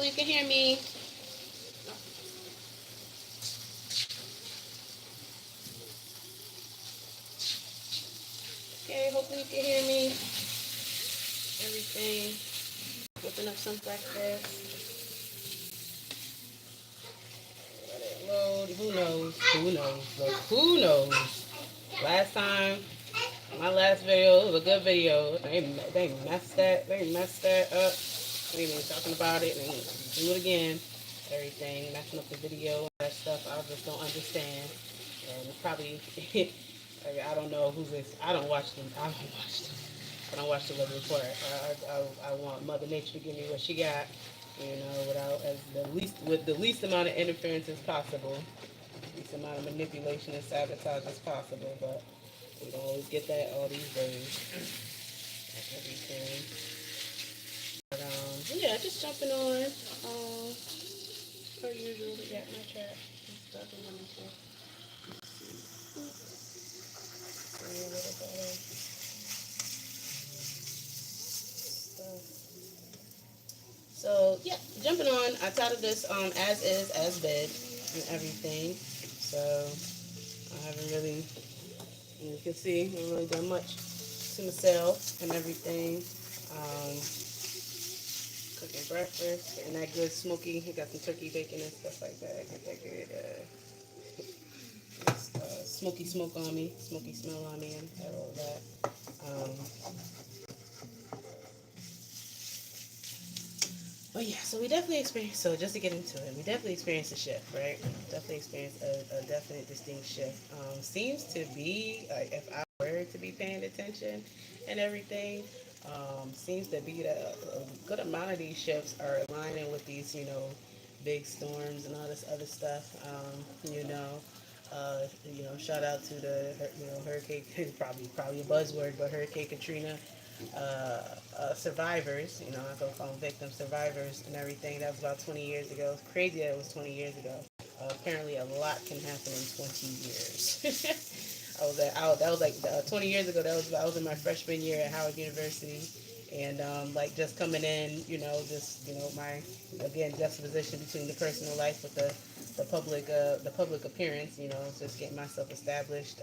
You can hear me. Okay, hopefully you can hear me. Everything. Whipping up some breakfast. Let it load. Who knows? Who knows? Look, who knows? Last time, my last video, it was a good video. They messed that up. They ain't even talking about it. They do it again. Everything, messing up the video and that stuff. I just don't understand. And probably, I don't know who's this. I don't watch them. I don't watch them. I don't watch the weather report. I want Mother Nature to give me what she got, without as the least with the least amount of interference as possible, least amount of manipulation and sabotage as possible. But we don't always get that all these days. Everything. But yeah, just jumping on. Per usual, we got my chat and stuff and everything. See a little better stuff. So yeah, jumping on. I titled this as is as bed and everything. So I haven't really, you can see, I haven't really done much to myself and everything. Um, Cooking breakfast, getting that good smoky. I got some turkey bacon and stuff like that. Get that good smoky smoke on me, smoky smell on me, and all of that. But yeah, so we definitely experienced. So just to get into it, we definitely experienced a shift, right? Definitely experienced a definite distinct shift. Seems to be like if I were to be paying attention and everything, seems to be that a good amount of these shifts are aligning with these, big storms and all this other stuff. Shout out to the hurricane. Probably a buzzword, but Hurricane Katrina survivors. I go call them victims, survivors, and everything. That was about 20 years ago. It's crazy that it was 20 years ago. Apparently, a lot can happen in 20 years. That was like 20 years ago. I was in my freshman year at Howard University, and like just coming in, my again juxtaposition between the personal life with the public appearance. Just getting myself established.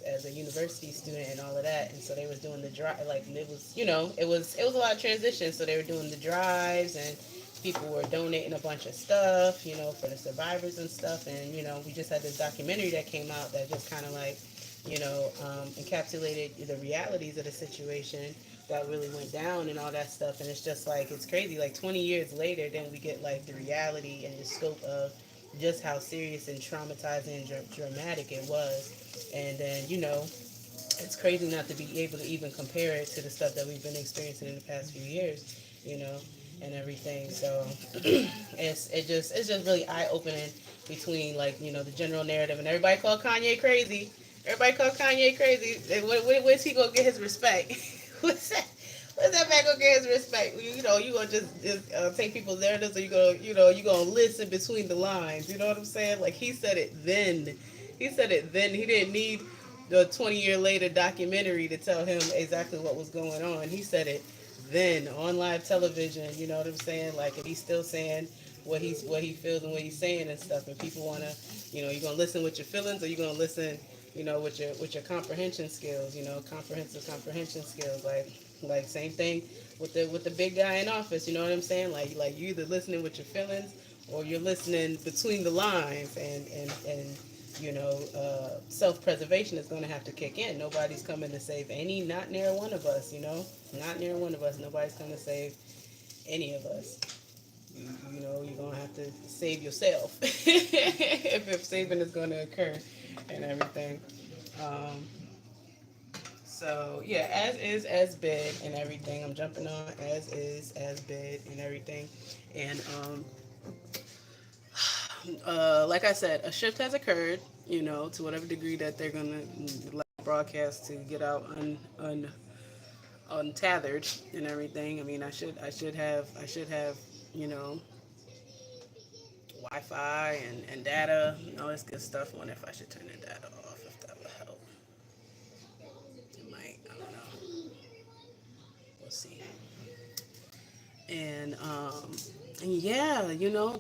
As a university student and all of that, and so they was doing the drive, like it was, it was a lot of transition. So they were doing the drives, and people were donating a bunch of stuff, for the survivors and stuff. And we just had this documentary that came out that just kind of like, encapsulated the realities of the situation that really went down and all that stuff. And it's just like it's crazy. Like 20 years later, then we get like the reality and the scope of just how serious and traumatizing and dramatic it was. And then, it's crazy not to be able to even compare it to the stuff that we've been experiencing in the past few years, and everything. So it's just really eye opening between like the general narrative, and everybody called Kanye crazy. Everybody called Kanye crazy. Where's he gonna get his respect? What's that? Where's that man gonna get his respect? You gonna just take people's narratives, or you gonna listen between the lines. You know what I'm saying? Like he said it then. He said it then. He didn't need the 20-year later documentary to tell him exactly what was going on. He said it then on live television. You know what I'm saying? Like, if he's still saying what he feels and what he's saying and stuff, and people wanna, you gonna listen with your feelings, or you gonna listen, with your comprehension skills. Comprehensive comprehension skills. Like same thing with the big guy in office. You know what I'm saying? Like you either listening with your feelings, or you're listening between the lines, and self-preservation is going to have to kick in. Nobody's coming to save not near one of us, not near one of us. Nobody's coming to save any of us. You're going to have to save yourself if saving is going to occur and everything. Um, so yeah, as is as bid and everything. I'm jumping on as is as bid and everything. And like I said, a shift has occurred, to whatever degree that they're gonna broadcast to get out untethered and everything. I mean, I should have, you know, Wi-Fi and data and all this good stuff. I wonder if I should turn the data off, if that would help. It might. I don't know. We'll see. And Yeah,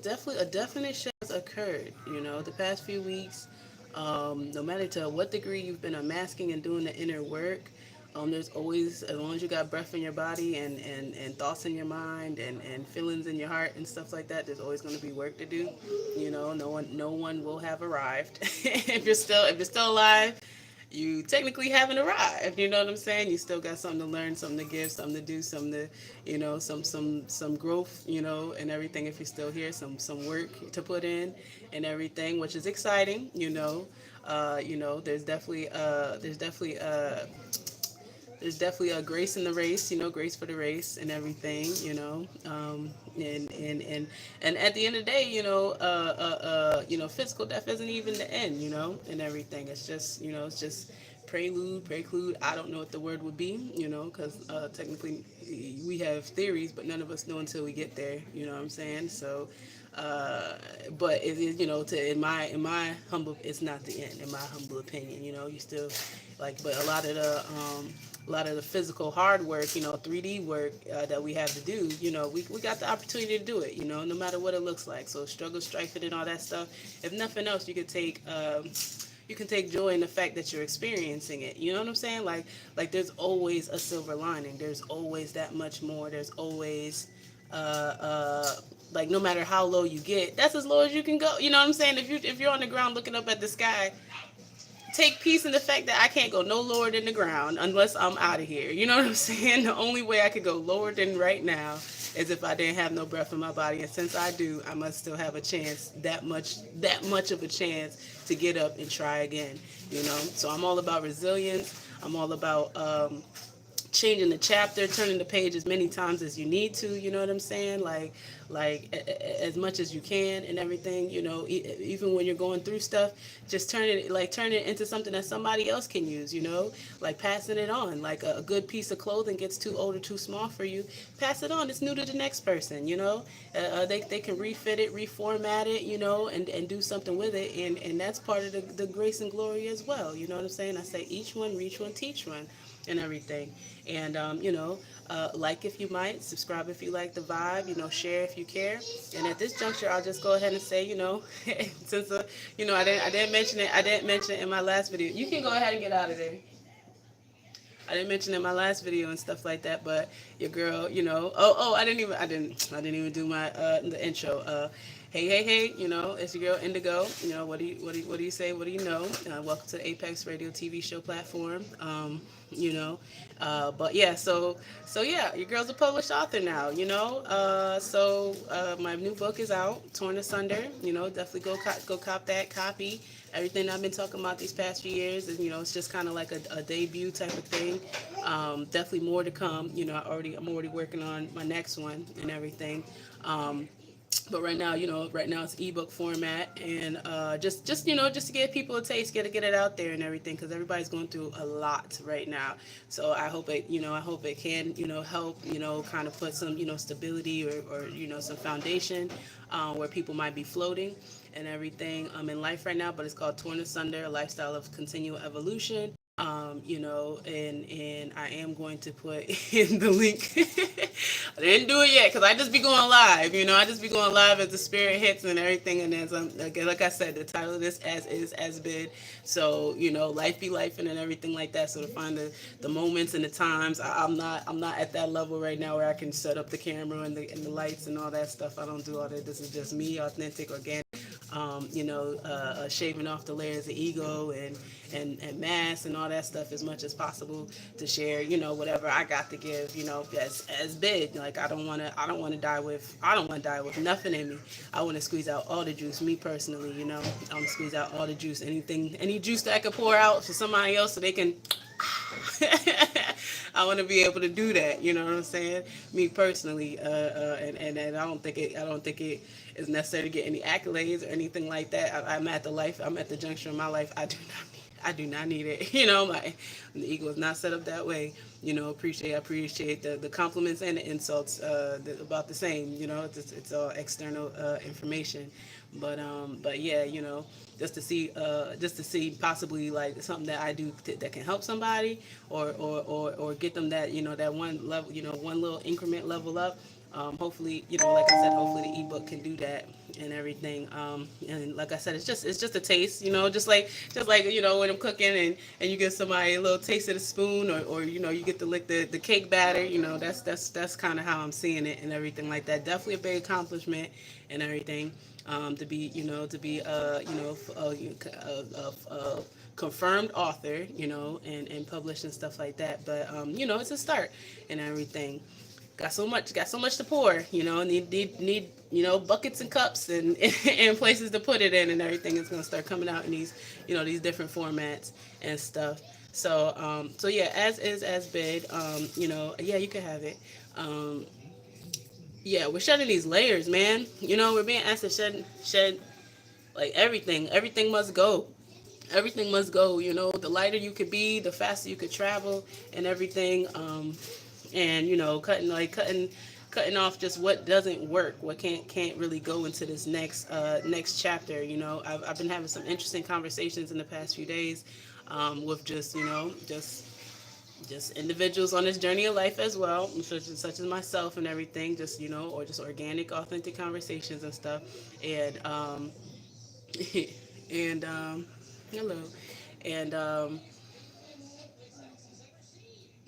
definitely a definite shift has occurred, the past few weeks. No matter to what degree you've been unmasking and doing the inner work, there's always, as long as you got breath in your body and thoughts in your mind and feelings in your heart and stuff like that, there's always going to be work to do. No one will have arrived. If you're still alive, you technically haven't arrived. You know what I'm saying? You still got something to learn, something to give, something to do, something to, some growth, and everything. If you're still here, some work to put in and everything, which is exciting. There's definitely a grace in the race, grace for the race and everything, and at the end of the day, physical death isn't even the end, and everything. It's just prelude. I don't know what the word would be, because technically we have theories, but none of us know until we get there. You know what I'm saying? So, but it is, in my humble, it's not the end. In my humble opinion, you still like, but a lot of the physical hard work, 3D work that we have to do, we got the opportunity to do it, no matter what it looks like. So struggle, strife it, and all that stuff. If nothing else, you can take joy in the fact that you're experiencing it. You know what I'm saying? Like there's always a silver lining. There's always that much more. There's always uh, uh, like no matter how low you get, that's as low as you can go. You know what I'm saying? If you're on the ground looking up at the sky, take peace in the fact that I can't go no lower than the ground unless I'm out of here. You know what I'm saying? The only way I could go lower than right now is if I didn't have no breath in my body. And since I do, I must still have a chance, that much of a chance to get up and try again. So I'm all about resilience. I'm all about changing the chapter, turning the page as many times as you need to. You know what I'm saying? As much as you can and everything. Even when you're going through stuff, just turn it into something that somebody else can use. Like passing it on. Like a good piece of clothing gets too old or too small for you, pass it on. It's new to the next person. They can refit it, reformat it. And do something with it, and that's part of the grace and glory as well. You know what I'm saying? I say each one, reach one, teach one, and everything. And like if you might, subscribe if you like the vibe, share if you care. And at this juncture, I'll just go ahead and say, since I didn't mention it in my last video. You can go ahead and get out of there. I didn't mention it in my last video and stuff like that, but your girl, I didn't even do my the intro. Hey, it's your girl Indigo. What do you say? What do you know? Welcome to the Apex Radio TV show platform. But yeah, so yeah, your girl's a published author now. My new book is out, Torn Asunder. Definitely go cop that copy. Everything I've been talking about these past few years is, it's just kind of like a debut type of thing. Definitely more to come. I'm already working on my next one and everything. But right now it's ebook format, and just to give people a taste, get it out there and everything, because everybody's going through a lot right now. So I hope it can, help, kind of put some, stability or some foundation where people might be floating and everything in life right now. But it's called Torn Asunder: A Lifestyle of Continual Evolution. And I am going to put in the link. I didn't do it yet because I just be going live. I just be going live as the spirit hits and everything. And as like I said, the title of this as is as been. So life be life and everything like that. So to find the moments and the times, I'm not at that level right now where I can set up the camera and the lights and all that stuff. I don't do all that. This is just me, authentic, organic. Shaving off the layers of ego and mass and all that stuff as much as possible to share, whatever I got to give, as big. Like I don't want to die with nothing in me. I want to squeeze out all the juice. Me personally, I want to squeeze out all the juice. Any juice that I could pour out for somebody else so they can. I want to be able to do that. You know what I'm saying? Me personally, and I don't think it is necessary to get any accolades or anything like that. I'm at the juncture in my life. I do not need it. The ego is not set up that way. I appreciate the compliments and the insults. About the same. It's all external information. But yeah, just to see possibly like something that I do that can help somebody or get them that that one level, one little increment level up. Hopefully, like I said, hopefully the ebook can do that and everything. And like I said, it's just a taste, just like when I'm cooking and you give somebody a little taste of the spoon, or you get to lick the cake batter. That's kind of how I'm seeing it and everything like that. Definitely a big accomplishment and everything. To be a confirmed author, and published and stuff like that. But it's a start and everything. Got so much to pour. Need buckets and cups and and places to put it in and everything. It's gonna start coming out in these different formats and stuff. So yeah, as is as bid. Yeah, you can have it. Um, yeah, we're shedding these layers, man. We're being asked to shed like everything. Everything must go. The lighter you could be, the faster you could travel and everything. And cutting off just what doesn't work, what can't really go into this next chapter. I've been having some interesting conversations in the past few days, with just individuals on this journey of life as well, such as myself and everything, or just organic, authentic conversations and stuff. And and hello. And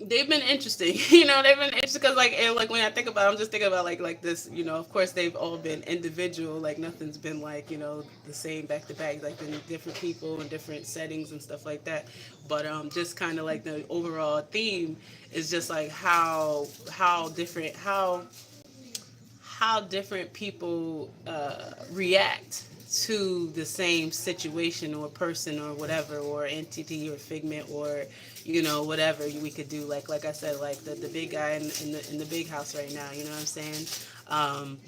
they've been interesting. They've been interesting because like when I think about it, I'm just thinking about like this. Of course they've all been individual. Like nothing's been like the same back to back. Like been different people and different settings and stuff like that. But just kind of like the overall theme is just like how different people react to the same situation or person or whatever, or entity or figment, or whatever we could do. Like I said, like the big guy in the big house right now. You know what I'm saying? um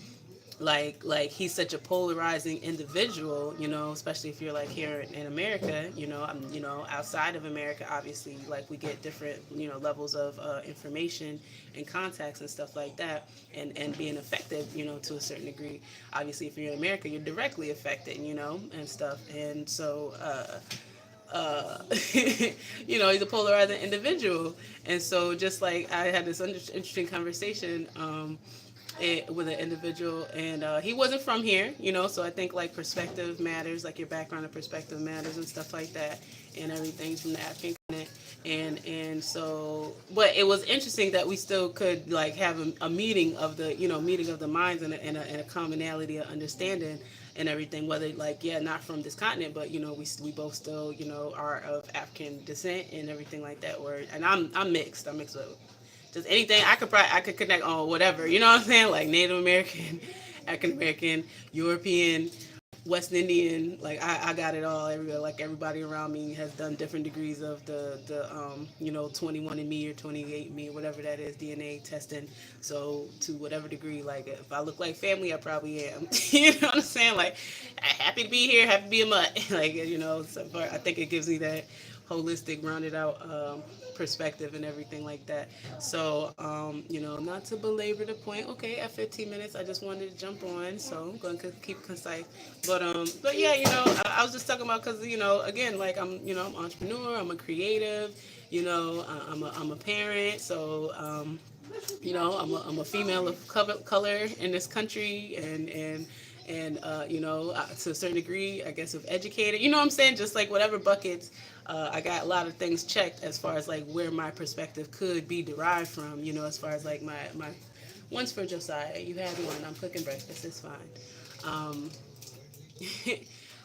like he's such a polarizing individual, especially if you're like here in America. I'm outside of America, obviously, like we get different levels of information and contacts and stuff like that, and being affected to a certain degree. Obviously if you're in America, you're directly affected, and stuff. And so he's a polarizing individual. And so just like I had this interesting conversation with an individual, and he wasn't from here, so I think like perspective matters, like your background and perspective matters and stuff like that, and everything's from the African continent. And so, but it was interesting that we still could like have a meeting of the meeting of the minds, and a commonality of understanding and everything, whether like, yeah, not from this continent, but we both still are of African descent and everything like that. And I'm mixed with just anything I could connect on, whatever, you know what I'm saying, like Native American, African American, European, West Indian. Like I got it all everywhere. Like everybody around me has done different degrees of the 21andMe or 28andMe, whatever that is, DNA testing. So to whatever degree, like if I look like family, I probably am. You know what I'm saying? Like happy to be here, happy to be a mutt. Like so I think it gives me that holistic, rounded out perspective and everything like that. So, not to belabor the point. Okay, at 15 minutes, I just wanted to jump on, so I'm going to keep concise. But yeah, I was just talking about because again, like I'm an entrepreneur, I'm a creative, I'm a parent, so I'm a female of color in this country, and to a certain degree, I guess, of educated. You know what I'm saying? Just like whatever buckets, I got a lot of things checked as far as like where my perspective could be derived from. As far as like my one's for Josiah. You had one. I'm cooking breakfast. It's fine. Um,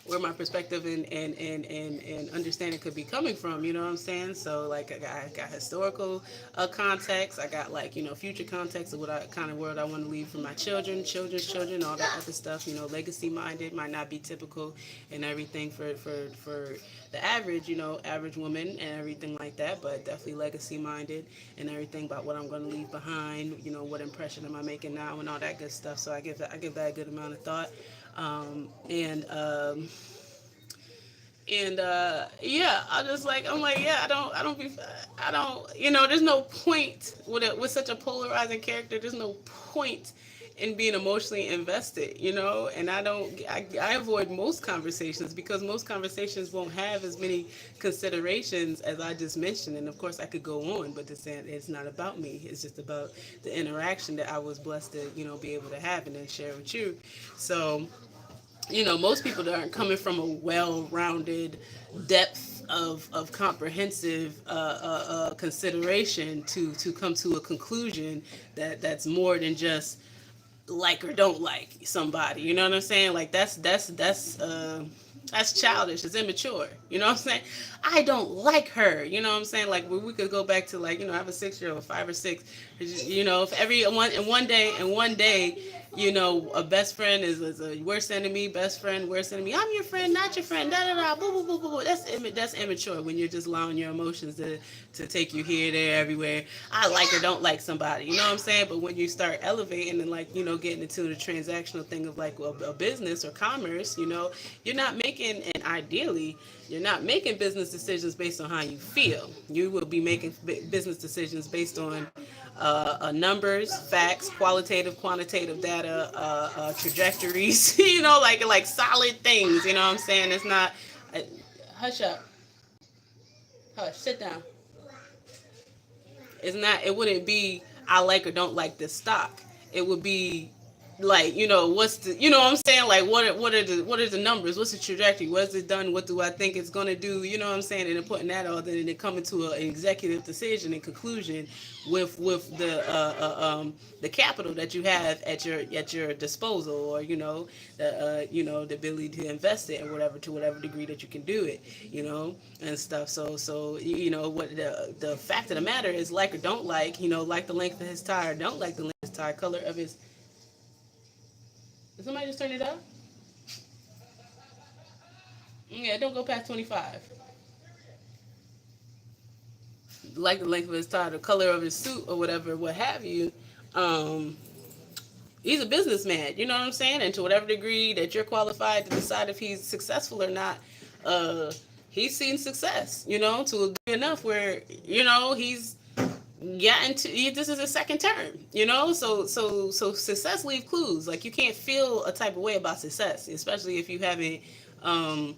where my perspective and understanding could be coming from, you know what I'm saying? So like I got historical context, I got like future context of what kind of world I want to leave for my children's children, all that other stuff. Legacy minded, might not be typical and everything for the average woman and everything like that, but definitely legacy minded and everything about what I'm going to leave behind. What impression am I making now and all that good stuff. So I give that a good amount of thought. Yeah, I'm like, yeah, I don't, there's no point with such a polarizing character. There's no point in being emotionally invested, you know. And I avoid most conversations because most conversations won't have as many considerations as I just mentioned. And of course, I could go on, but it's not about me. It's just about the interaction that I was blessed to, you know, be able to have and then share with you. So, you know, most people that aren't coming from a well-rounded depth of comprehensive consideration to come to a conclusion that's more than just like or don't like somebody. You know what I'm saying? Like that's childish. It's immature. You know what I'm saying? I don't like her. You know what I'm saying? Like we could go back to, like, you know, I have a 6-year-old, 5 or 6. You know, if everyone in one day, you know, a best friend is a worst enemy, best friend worst enemy. I'm your friend, not your friend. Da da da. Boo boo boo boo boo. That's immature when you're just allowing your emotions to take you here, there, everywhere. I like or don't like somebody. You know what I'm saying? But when you start elevating and, like, you know, getting into the transactional thing of like a business or commerce, you know, you're not making, and ideally, you're not making business decisions based on how you feel. You will be making business decisions based on numbers, facts, qualitative, quantitative data, trajectories. You know, like solid things. You know what I'm saying? It's not. Hush up. Hush. Sit down. It's not. It wouldn't be I like or don't like this stock. It would be like, you know, what's the, you know what I'm saying, like what are the numbers, what's the trajectory, what's it done, what do I think it's going to do, you know what I'm saying, and then putting that all, then it coming to an executive decision and conclusion with the capital that you have at your disposal, or, you know, the ability to invest it or whatever, to whatever degree that you can do it, you know, and stuff. So you know what the fact of the matter is, like or don't like, you know, like the length of his tire, don't like the length of his tire, color of his. Did somebody just turn it up? Yeah, don't go past 25. Like the length of his tie, the color of his suit, or whatever, what have you. Um, he's a businessman, you know what I'm saying? And to whatever degree that you're qualified to decide if he's successful or not, he's seen success, you know, to a degree enough where, you know, he's gotten to, this is his second term, you know, so success leaves clues. Like, you can't feel a type of way about success, especially um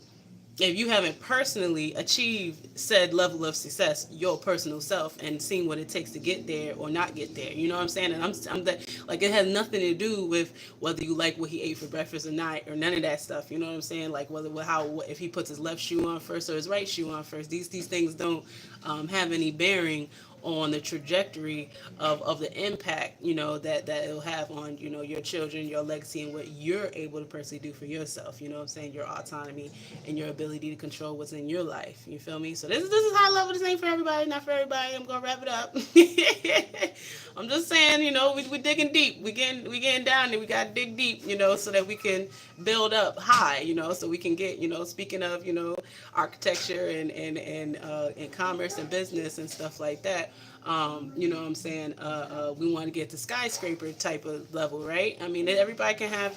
if you haven't personally achieved said level of success, your personal self, and seen what it takes to get there or not get there, you know what I'm saying? And I'm that, like, it has nothing to do with whether you like what he ate for breakfast or not, or none of that stuff, you know what I'm saying? Like, whether how, if he puts his left shoe on first or his right shoe on first, these things don't have any bearing on the trajectory of the impact, you know, that it'll have on, you know, your children, your legacy, and what you're able to personally do for yourself, you know what I'm saying, your autonomy and your ability to control what's in your life, you feel me? So this is high level. This ain't for everybody, not for everybody. I'm gonna wrap it up. I'm just saying, you know, we digging deep, we getting down there, we gotta dig deep, you know, so that we can build up high, you know, so we can get, you know, speaking of, you know, architecture and commerce and business and stuff like that. You know what I'm saying? We want to get to skyscraper type of level, right? I mean, everybody can have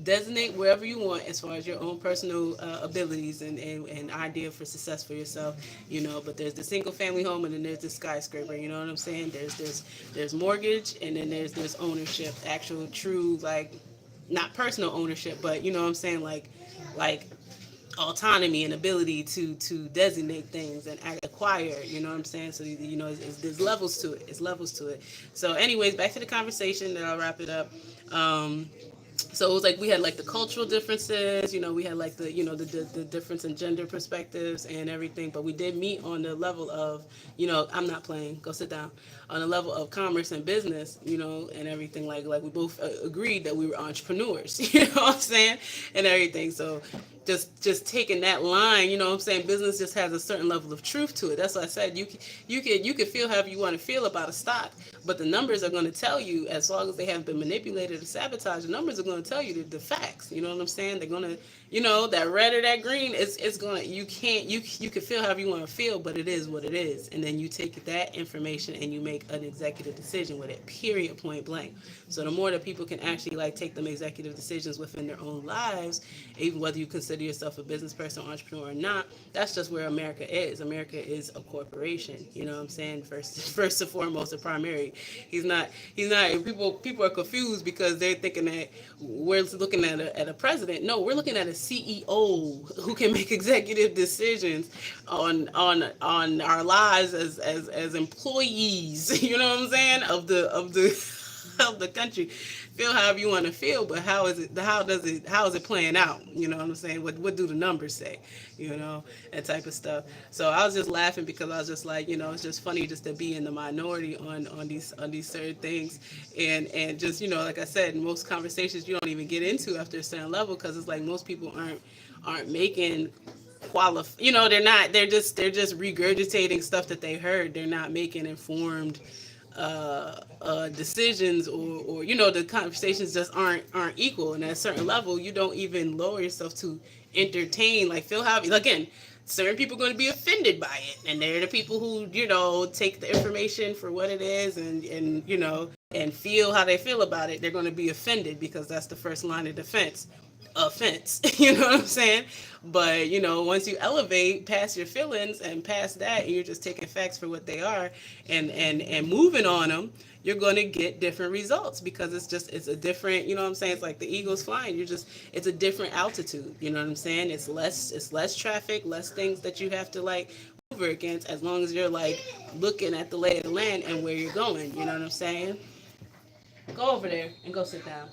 designate wherever you want as far as your own personal abilities and idea for success for yourself, you know. But there's the single family home, and then there's the skyscraper. You know what I'm saying? There's mortgage, and then there's ownership, actual true, like, not personal ownership, but you know what I'm saying, like autonomy and ability to designate things and acquire, you know what I'm saying? So, you know, there's levels to it. It's levels to it. So anyways, back to the conversation, then I'll wrap it up. So it was like we had like the cultural differences, you know, we had like the, you know, the difference in gender perspectives and everything, but we did meet on the level of, you know, I'm not playing, go sit down, on the level of commerce and business, you know, and everything. Like we both agreed that we were entrepreneurs, you know what I'm saying, and everything. So just taking that line, you know what I'm saying, business just has a certain level of truth to it. That's why I said you could feel however you want to feel about a stock, but the numbers are going to tell you, as long as they haven't been manipulated or sabotaged, the numbers are going to tell you the facts, you know what I'm saying? They're going to, you know, that red or that green, it's going to, you can feel however you want to feel, but it is what it is. And then you take that information and you make an executive decision with it, period, point blank. So the more that people can actually like take them executive decisions within their own lives, even whether you consider consider yourself a business person, entrepreneur or not, that's just where America is. America is a corporation. You know what I'm saying? First and foremost, a primary. He's not. People are confused because they're thinking that we're looking at a president. No, we're looking at a CEO who can make executive decisions on our lives as employees. You know what I'm saying? Of the of the country. Feel however you want to feel, but how is it playing out? You know what I'm saying? What do the numbers say? You know, that type of stuff. So I was just laughing because I was just like, it's just funny just to be in the minority on these certain things, and just, like I said, most conversations you don't even get into after a certain level, because it's like most people aren't making they're just regurgitating stuff that they heard. They're not making informed decisions, or the conversations just aren't equal. And at a certain level, you don't even lower yourself to entertain, like, feel how, again, certain people are going to be offended by it, and they're the people who take the information for what it is, and feel how they feel about it. They're going to be offended because that's the first line of defense. Offense. You know what I'm saying? But once you elevate past your feelings and past that, and you're just taking facts for what they are, and moving on them, you're going to get different results, because it's a different, you know what I'm saying? It's like the eagle's flying. It's a different altitude. You know what I'm saying? It's less traffic, less things that you have to, like, over against, as long as you're, like, looking at the lay of the land and where you're going. You know what I'm saying? Go over there and go sit down.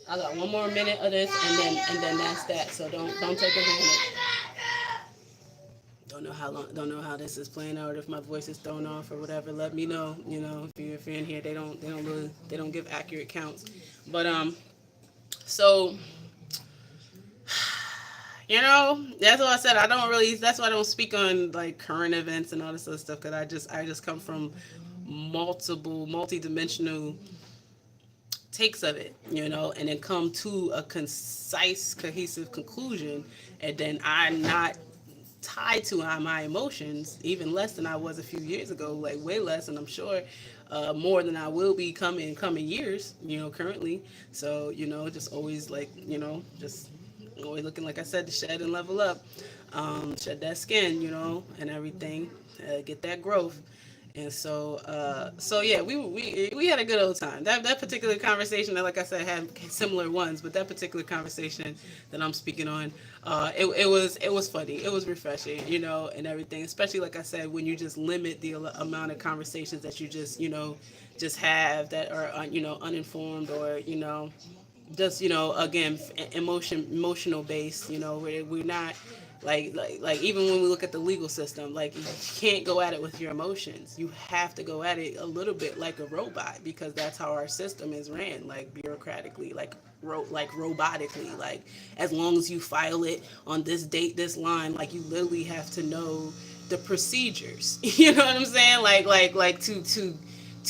I got one more minute of this, and then that's that. So don't take advantage. Don't know how long. Don't know how this is playing out. If my voice is thrown off or whatever, let me know. If you're in here, they don't give accurate counts. But so that's why I said I don't really. That's why I don't speak on, like, current events and all this other stuff, because I just come from multi-dimensional takes of it, and then come to a concise, cohesive conclusion, and then I'm not tied to my emotions, even less than I was a few years ago, like way less, and I'm sure more than I will be coming years, currently. So, just always, like, just always looking, like I said, to shed and level up, shed that skin, and everything, get that growth. And so yeah, we had a good old time. That particular conversation, that, like I said, had similar ones, but that particular conversation that I'm speaking on, it was funny, it was refreshing, and everything. Especially, like I said, when you just limit the amount of conversations that you just have that are uninformed, or just again, emotional based, where we're not, like even when we look at the legal system, like, you can't go at it with your emotions. You have to go at it a little bit like a robot, because that's how our system is ran, like, bureaucratically, like robotically. Like, as long as you file it on this date, this line, like, you literally have to know the procedures. You know what I'm saying? Like to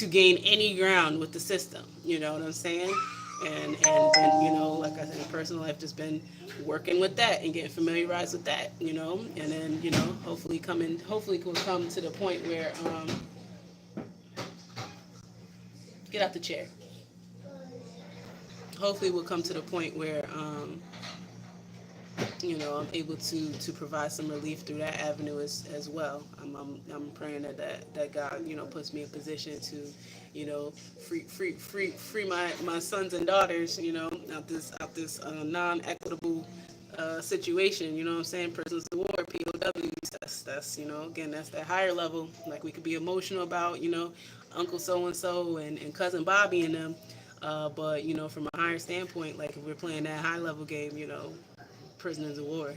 gain any ground with the system. You know what I'm saying? And like I said, in personal life, just been working with that and getting familiarized with that, and then hopefully we'll come to the point where get out the chair. Hopefully we'll come to the point where I'm able to provide some relief through that avenue as well. I'm praying that God puts me in position to free my sons and daughters out this non-equitable situation. You know what I'm saying? Prisoners of war, POWs. That's again, that's that higher level. Like, we could be emotional about Uncle so and so and cousin Bobby and them, but from a higher standpoint, like, if we're playing that high level game, prisoners of war. Or,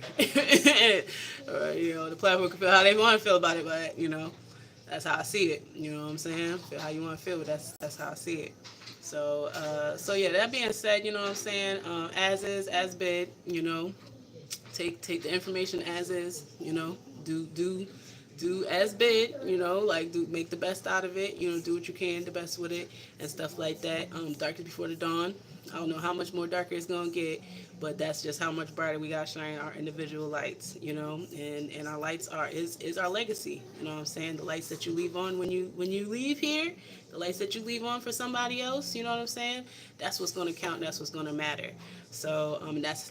the platform can feel how they want to feel about it, but that's how I see it. You know what I'm saying? Feel how you want to feel, but that's how I see it. So yeah. That being said, you know what I'm saying? As is, as bid. Take the information as is. Do do as bid, like do make the best out of it, do what you can, the best with it, and stuff like that. Darkest before the dawn. I don't know how much more darker it's gonna get, but that's just how much brighter we gotta shine our individual lights, and our lights is our legacy. You know what I'm saying? The lights that you leave on when you leave here, the lights that you leave on for somebody else. You know what I'm saying? That's what's gonna count. That's what's gonna matter. So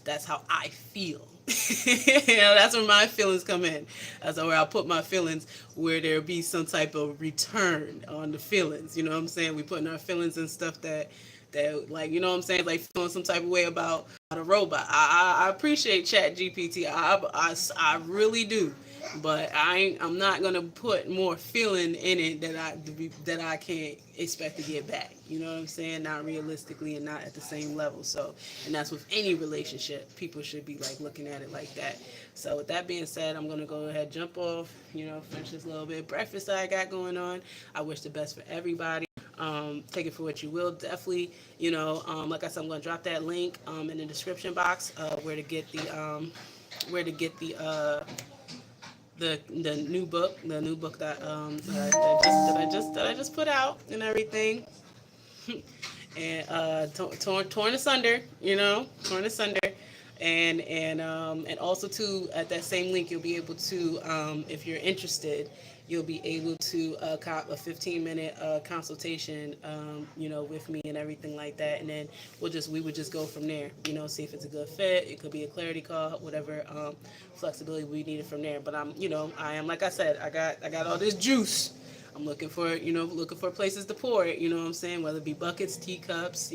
that's how I feel. That's where my feelings come in. That's where I'll put my feelings, where there be some type of return on the feelings. You know what I'm saying? We putting our feelings and stuff that like, you know what I'm saying, like feeling some type of way about a robot. I appreciate Chat GPT. I really do, but I'm not gonna put more feeling in it that I can't expect to get back. You know what I'm saying? Not realistically and not at the same level. So, and that's with any relationship. People should be like looking at it like that. So with that being said, I'm gonna go ahead, jump off, finish this little bit of breakfast that I got going on. I wish the best for everybody. Take it for what you will. Definitely, like I said, I'm going to drop that link in the description box, where to get the new book that I just put out and everything, and torn asunder, torn asunder. And also too, at that same link you'll be able to, if you're interested, you'll be able to cop a 15-minute consultation, with me and everything like that, and then we would just go from there. See if it's a good fit. It could be a clarity call, whatever flexibility we needed from there. But I am, like I said, I got all this juice. I'm looking for places to pour it. You know what I'm saying? Whether it be buckets, teacups,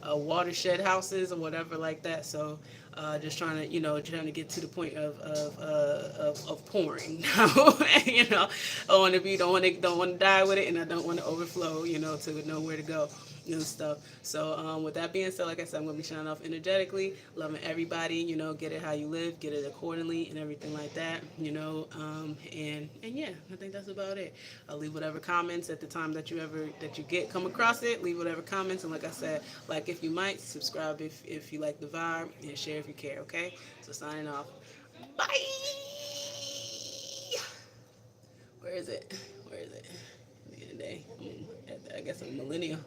watershed houses or whatever like that. So just trying to get to the point of pouring. Don't want to die with it, and I don't want to overflow. To know where to go and stuff. So with that being said, like I said, I'm gonna be shining off energetically, loving everybody. Get it how you live, get it accordingly, and everything like that. And yeah, I think that's about it. I'll leave whatever comments at the time that you come across it. Leave whatever comments, and like I said, like if you might, subscribe if you like the vibe, and share if you care. Okay, so signing off. Bye. Where is it? At the end of the day, I guess I'm a millennial.